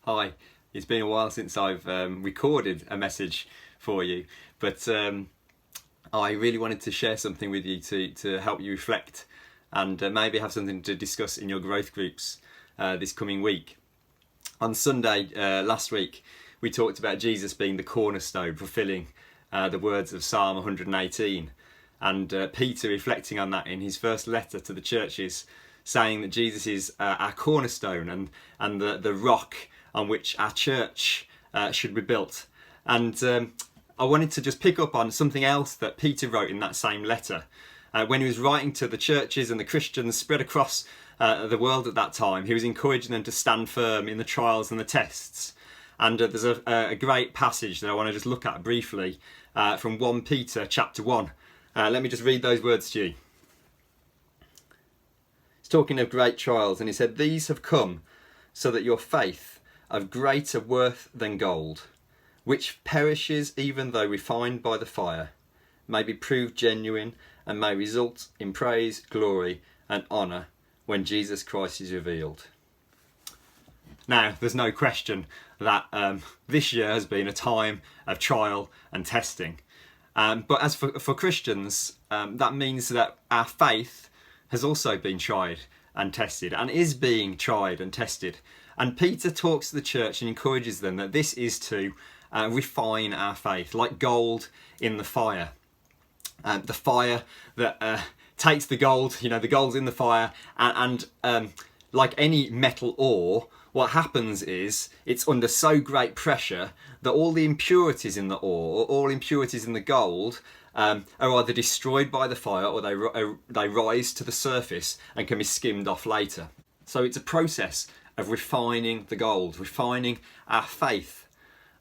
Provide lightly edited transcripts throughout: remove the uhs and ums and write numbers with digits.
Hi, it's been a while since I've recorded a message for you, but I really wanted to share something with you to help you reflect and maybe have something to discuss in your growth groups this coming week. On Sunday last week, we talked about Jesus being the cornerstone, fulfilling the words of Psalm 118, and Peter reflecting on that in his first letter to the churches, saying that Jesus is our cornerstone and the rock on which our church should be built. And I wanted to just pick up on something else that Peter wrote in that same letter. When he was writing to the churches and the Christians spread across the world at that time, he was encouraging them to stand firm in the trials and the tests. And there's a great passage that I want to just look at briefly from 1 Peter chapter 1. Let me just read those words to you. He's talking of great trials, and he said, "These have come so that your faith, of greater worth than gold, which perishes even though refined by the fire, may be proved genuine and may result in praise, glory and honour when Jesus Christ is revealed." Now, there's no question that this year has been a time of trial and testing. But as for Christians, that means that our faith has also been tried and tested and is being tried and tested. And Peter talks to the church and encourages them that this is to refine our faith, like gold in the fire. The fire that takes the gold, the gold's in the fire, and like any metal ore, what happens is it's under so great pressure that all the impurities in the ore, or all impurities in the gold, are either destroyed by the fire or they rise to the surface and can be skimmed off later. So it's a process of refining the gold, refining our faith.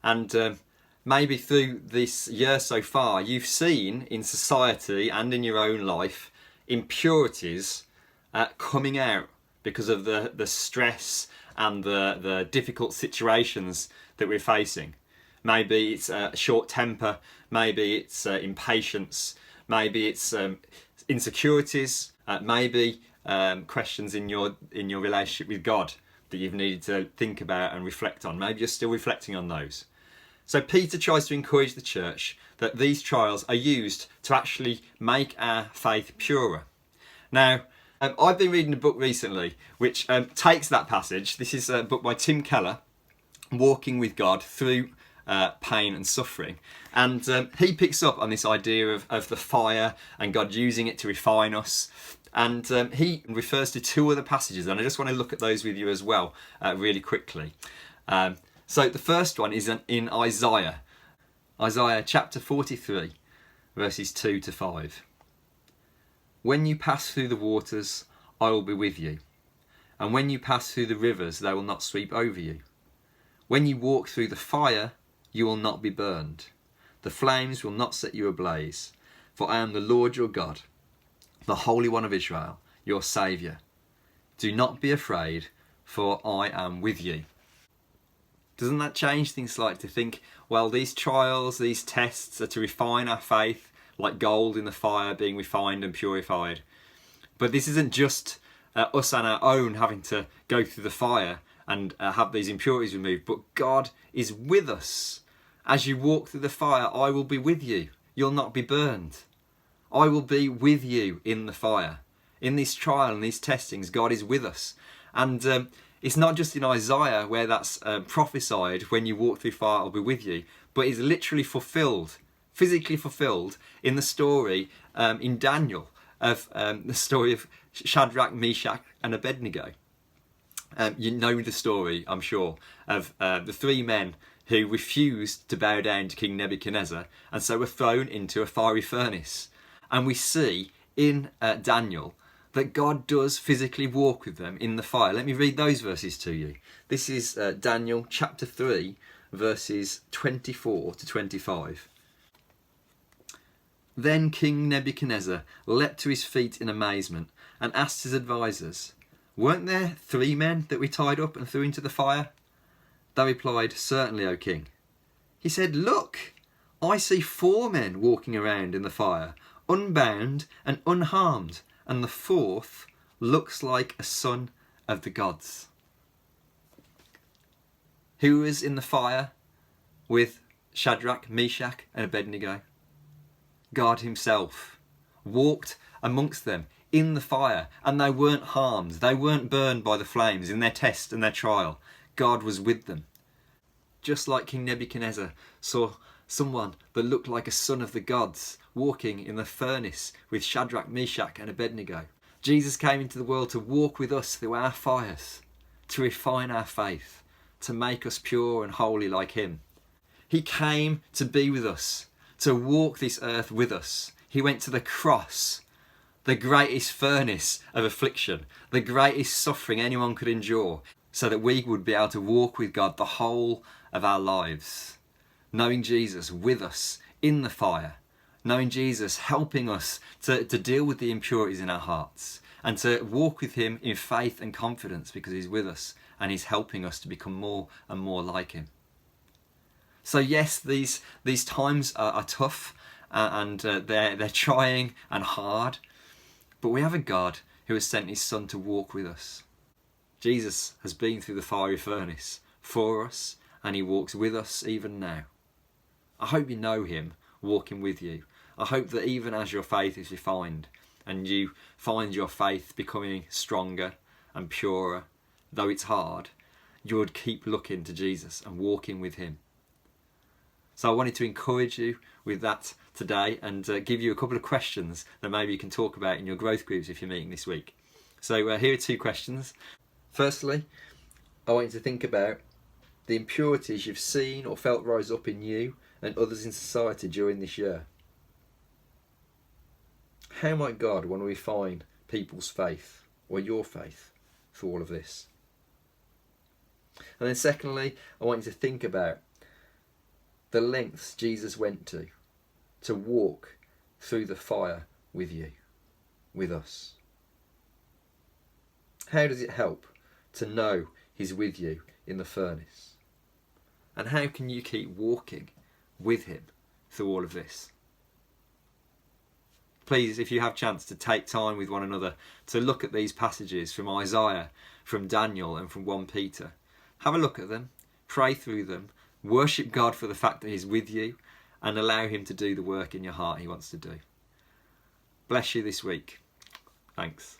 And maybe through this year so far, you've seen in society and in your own life impurities coming out because of the stress and the difficult situations that we're facing. Maybe it's short temper, maybe it's impatience, maybe it's insecurities, maybe questions in your relationship with God that you've needed to think about and reflect on. Maybe you're still reflecting on those. So Peter tries to encourage the church that these trials are used to actually make our faith purer. Now, I've been reading a book recently which takes that passage. This is a book by Tim Keller, Walking with God Through Pain and Suffering. And he picks up on this idea of the fire and God using it to refine us. And he refers to two other passages, and I just want to look at those with you as well really quickly. So the first one is in Isaiah chapter 43, verses 2 to 5. "When you pass through the waters, I will be with you. And when you pass through the rivers, they will not sweep over you. When you walk through the fire, you will not be burned. The flames will not set you ablaze. For I am the Lord your God, the Holy One of Israel, your Saviour. Do not be afraid, for I am with you." Doesn't that change things slightly to think, well, these trials, these tests are to refine our faith, like gold in the fire being refined and purified. But this isn't just us on our own having to go through the fire and have these impurities removed, but God is with us. As you walk through the fire, I will be with you. You'll not be burned. I will be with you in the fire. In this trial and these testings, God is with us. And it's not just in Isaiah where that's prophesied, when you walk through fire, I'll be with you, but it's literally fulfilled, physically fulfilled in the story in Daniel, of the story of Shadrach, Meshach and Abednego. You know the story, I'm sure, of the three men who refused to bow down to King Nebuchadnezzar and so were thrown into a fiery furnace. And we see in Daniel that God does physically walk with them in the fire. Let me read those verses to you. This is Daniel chapter 3, verses 24 to 25. "Then King Nebuchadnezzar leapt to his feet in amazement and asked his advisors, 'Weren't there 3 men that we tied up and threw into the fire?' They replied, 'Certainly, O king.' He said, 'Look, I see 4 men walking around in the fire, unbound and unharmed, and the 4th looks like a son of the gods.'" Who was in the fire with Shadrach, Meshach and Abednego? God himself walked amongst them in the fire, and they weren't harmed. They weren't burned by the flames in their test and their trial. God was with them. Just like King Nebuchadnezzar saw someone that looked like a son of the gods walking in the furnace with Shadrach, Meshach and Abednego. Jesus came into the world to walk with us through our fires, to refine our faith, to make us pure and holy like him. He came to be with us, to walk this earth with us. He went to the cross, the greatest furnace of affliction, the greatest suffering anyone could endure, so that we would be able to walk with God the whole of our lives, knowing Jesus with us in the fire, knowing Jesus helping us to deal with the impurities in our hearts, and to walk with him in faith and confidence because he's with us and he's helping us to become more and more like him. So yes, these times are tough and they're trying and hard, but we have a God who has sent his Son to walk with us. Jesus has been through the fiery furnace for us, and he walks with us even now. I hope you know him walking with you. I hope that even as your faith is refined and you find your faith becoming stronger and purer, though it's hard, you would keep looking to Jesus and walking with him. So I wanted to encourage you with that today and give you a couple of questions that maybe you can talk about in your growth groups if you're meeting this week. So here are 2 questions. Firstly, I want you to think about the impurities you've seen or felt rise up in you and others in society during this year. How might God want to refine people's faith or your faith through all of this? And then secondly, I want you to think about the lengths Jesus went to walk through the fire with you, with us. How does it help to know he's with you in the furnace? And how can you keep walking with him through all of this? Please, if you have chance to take time with one another to look at these passages from Isaiah, from Daniel and from 1 Peter, have a look at them, pray through them, worship God for the fact that he's with you, and allow him to do the work in your heart he wants to do. Bless you this week. Thanks.